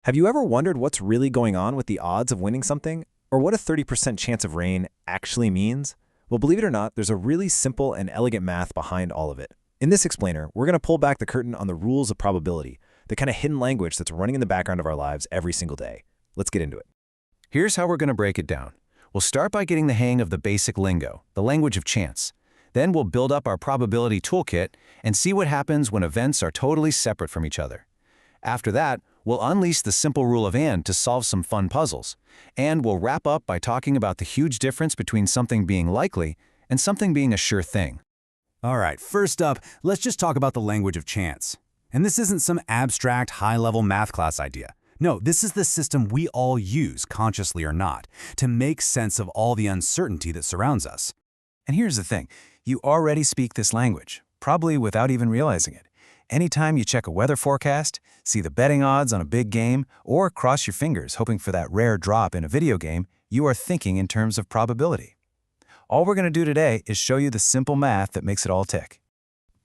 Have you ever wondered what's really going on with the odds of winning something, or what a 30% chance of rain actually means? Well, believe it or not, there's a really simple and elegant math behind all of it. In this explainer, we're going to pull back the curtain on the rules of probability, the kind of hidden language that's running in the background of our lives every single day. Let's get into it. Here's how we're going to break it down. We'll start by getting the hang of the basic lingo, the language of chance. Then we'll build up our probability toolkit and see what happens when events are totally separate from each other. After that, we'll unleash the simple rule of and to solve some fun puzzles. And we'll wrap up by talking about the huge difference between something being likely and something being a sure thing. All right, first up, let's just talk about the language of chance. And this isn't some abstract, high-level math class idea. No, this is the system we all use, consciously or not, to make sense of all the uncertainty that surrounds us. And here's the thing, you already speak this language, probably without even realizing it. Anytime you check a weather forecast, see the betting odds on a big game, or cross your fingers hoping for that rare drop in a video game, you are thinking in terms of probability. All we're going to do today is show you the simple math that makes it all tick.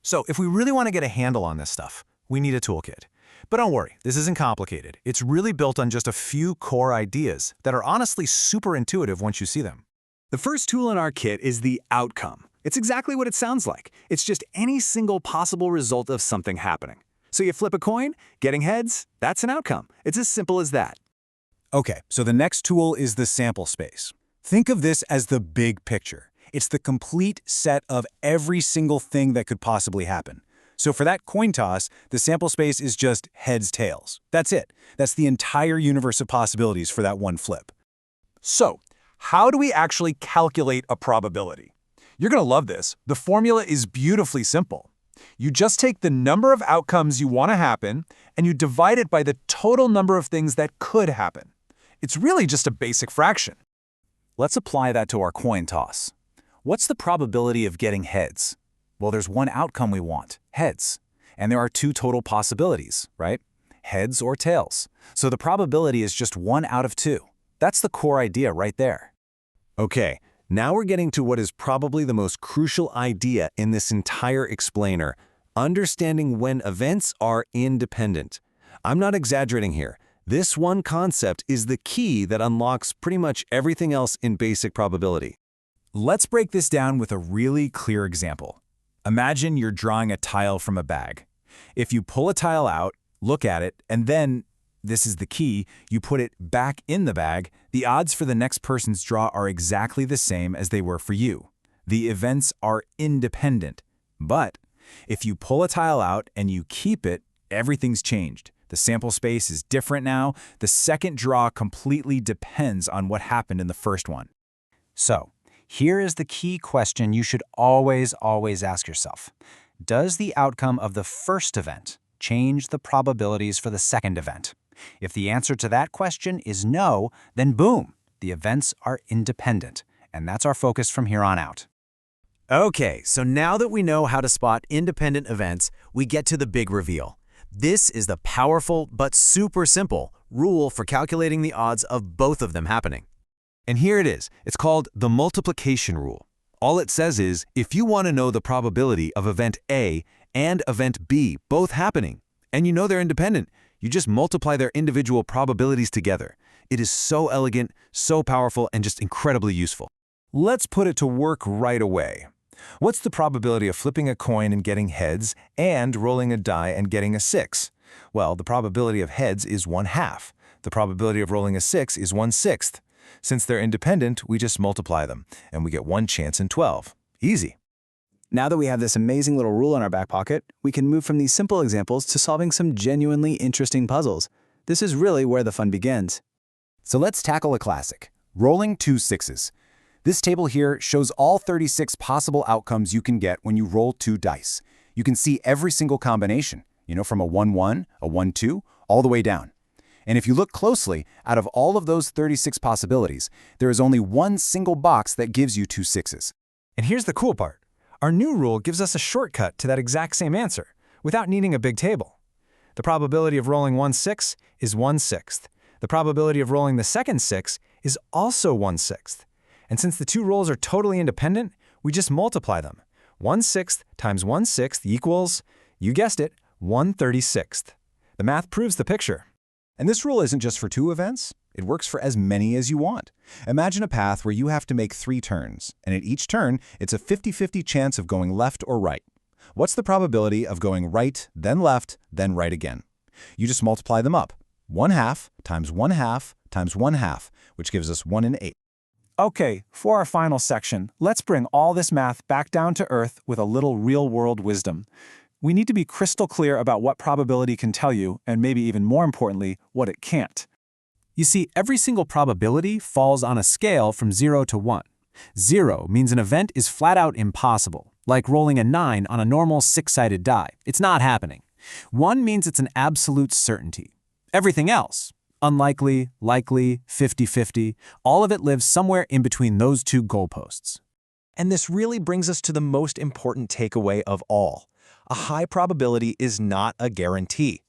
So if we really want to get a handle on this stuff, we need a toolkit. But don't worry, this isn't complicated. It's really built on just a few core ideas that are honestly super intuitive once you see them. The first tool in our kit is the outcome. It's exactly what it sounds like. It's just any single possible result of something happening. So you flip a coin, getting heads, that's an outcome. It's as simple as that. Okay, so the next tool is the sample space. Think of this as the big picture. It's the complete set of every single thing that could possibly happen. So for that coin toss, the sample space is just heads, tails. That's it. That's the entire universe of possibilities for that one flip. So, how do we actually calculate a probability? You're going to love this. The formula is beautifully simple. You just take the number of outcomes you want to happen, and you divide it by the total number of things that could happen. It's really just a basic fraction. Let's apply that to our coin toss. What's the probability of getting heads? Well, there's one outcome we want, heads. And there are two total possibilities, right? Heads or tails. So the probability is just 1 out of 2. That's the core idea right there. Okay, now we're getting to what is probably the most crucial idea in this entire explainer, understanding when events are independent. I'm not exaggerating here. This one concept is the key that unlocks pretty much everything else in basic probability. Let's break this down with a really clear example. Imagine you're drawing a tile from a bag. If you pull a tile out, look at it, and then, this is the key, you put it back in the bag, the odds for the next person's draw are exactly the same as they were for you. The events are independent. But if you pull a tile out and you keep it, everything's changed. The sample space is different now. The second draw completely depends on what happened in the first one. So, here is the key question you should always ask yourself. Does the outcome of the first event change the probabilities for the second event? If the answer to that question is no, then boom, the events are independent. And that's our focus from here on out. Okay, so now that we know how to spot independent events, we get to the big reveal. This is the powerful but super simple rule for calculating the odds of both of them happening. And here it is. It's called the multiplication rule. All it says is, if you want to know the probability of event A and event B both happening, and you know they're independent, you just multiply their individual probabilities together. It is so elegant, so powerful, and just incredibly useful. Let's put it to work right away. What's the probability of flipping a coin and getting heads and rolling a die and getting a 6? Well, the probability of heads is 1/2. The probability of rolling a 6 is 1/6. Since they're independent, we just multiply them, and we get 1 chance in 12. Easy. Now that we have this amazing little rule in our back pocket, we can move from these simple examples to solving some genuinely interesting puzzles. This is really where the fun begins. So let's tackle a classic, rolling 2 6s. This table here shows all 36 possible outcomes you can get when you roll 2 dice. You can see every single combination, from a 1-1, a 1-2, all the way down. And if you look closely, out of all of those 36 possibilities, there is only one single box that gives you 2 6s. And here's the cool part. Our new rule gives us a shortcut to that exact same answer, without needing a big table. The probability of rolling 1 6 is 1/6. The probability of rolling the second 6 is also 1/6. And since the two rolls are totally independent, we just multiply them. 1/6 times 1/6 equals, you guessed it, 1/36. The math proves the picture. And this rule isn't just for 2 events. It works for as many as you want. Imagine a path where you have to make 3 turns, and at each turn, it's a 50-50 chance of going left or right. What's the probability of going right, then left, then right again? You just multiply them up. 1/2 times 1/2 times 1/2, which gives us 1 in 8. Okay, for our final section, let's bring all this math back down to earth with a little real-world wisdom. We need to be crystal clear about what probability can tell you, and maybe even more importantly, what it can't. You see, every single probability falls on a scale from 0 to 1. 0 means an event is flat out impossible, like rolling a 9 on a normal 6-sided die. It's not happening. 1 means it's an absolute certainty. Everything else, unlikely, likely, 50-50, all of it lives somewhere in between those 2 goalposts. And this really brings us to the most important takeaway of all. A high probability is not a guarantee.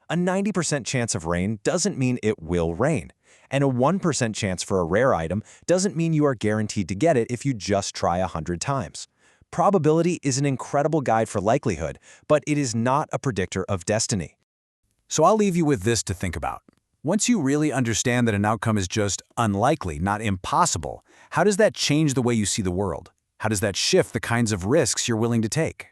A 90% chance of rain doesn't mean it will rain. And a 1% chance for a rare item doesn't mean you are guaranteed to get it if you just try 100 times. Probability is an incredible guide for likelihood, but it is not a predictor of destiny. So I'll leave you with this to think about. Once you really understand that an outcome is just unlikely, not impossible, how does that change the way you see the world? How does that shift the kinds of risks you're willing to take?